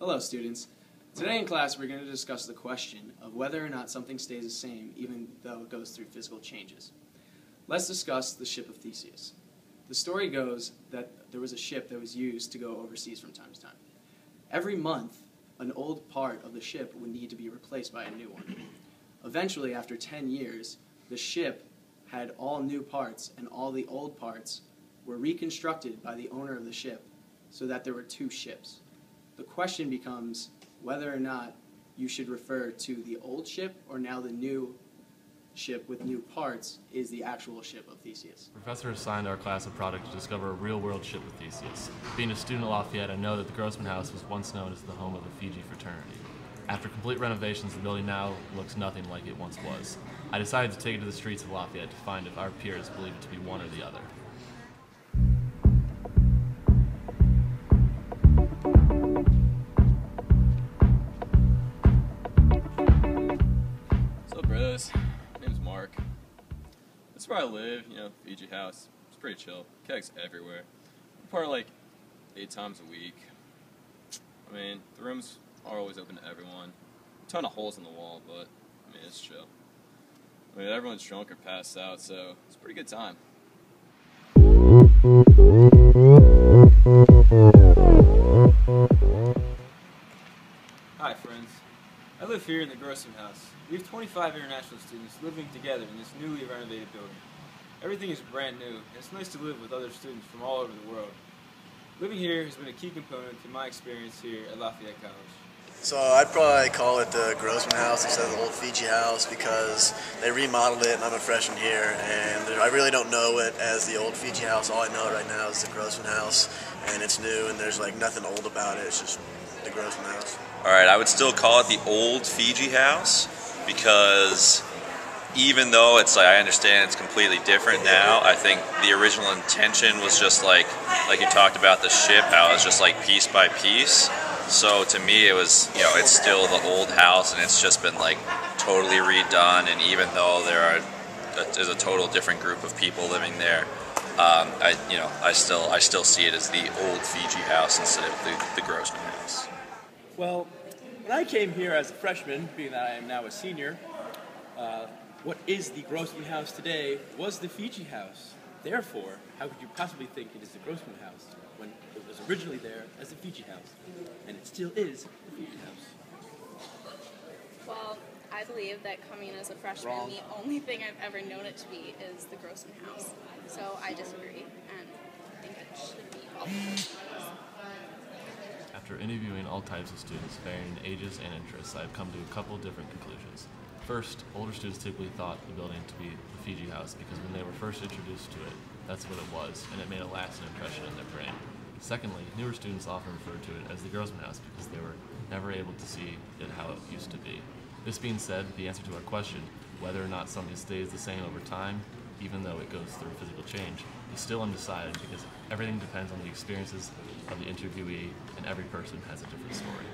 Hello students. Today in class we're going to discuss the question of whether or not something stays the same even though it goes through physical changes. Let's discuss the ship of Theseus. The story goes that there was a ship that was used to go overseas from time to time. Every month, an old part of the ship would need to be replaced by a new one. Eventually, after 10 years, the ship had all new parts and all the old parts were reconstructed by the owner of the ship so that there were two ships. The question becomes whether or not you should refer to the old ship or now the new ship with new parts is the actual ship of Theseus. The professor assigned our class a project to discover a real-world ship of Theseus. Being a student at Lafayette, I know that the Grossman House was once known as the home of the Fiji fraternity. After complete renovations, the building now looks nothing like it once was. I decided to take it to the streets of Lafayette to find if our peers believe it to be one or the other. My name's Mark. That's where I live, Fiji house. It's pretty chill. Kegs everywhere. We party like 8 times a week. I mean, the rooms are always open to everyone. A ton of holes in the wall, but I mean, it's chill. I mean, everyone's drunk or passed out, so it's a pretty good time. Hi friends, I live here in the Grossman House. We have 25 international students living together in this newly renovated building. Everything is brand new, and it's nice to live with other students from all over the world. Living here has been a key component to my experience here at Lafayette College. So I'd probably call it the Grossman House instead of the old Fiji House because they remodeled it and I'm a freshman here and I really don't know it as the old Fiji House. All I know right now is the Grossman House and it's new and there's like nothing old about it. It's just the Grossman House. Alright, I would still call it the old Fiji House because even though it's like I understand it's completely different now, I think the original intention was just like you talked about the ship, how it's just like piece by piece. So to me it was, it's still the old house and it's just been like totally redone, and even though there's a total different group of people living there, I still see it as the old Fiji house instead of the Grossman house. Well, when I came here as a freshman, being that I am now a senior, what is the Grossman House today was the Fiji House. Therefore, how could you possibly think it is the Grossman House when it was originally there as the Fiji House? And it still is the Fiji House. Well, I believe that coming as a freshman, the only thing I've ever known it to be is the Grossman House. So I disagree, and I think it should be all the Grossman House. After interviewing all types of students, varying ages and interests, I have come to a couple different conclusions. First, older students typically thought the building to be the Fiji House because when they were first introduced to it, that's what it was, and it made a lasting impression in their brain. Secondly, newer students often refer to it as the Grossman House because they were never able to see it how it used to be. This being said, the answer to our question, whether or not something stays the same over time, even though it goes through physical change, is still undecided because everything depends on the experiences of the interviewee and every person has a different story.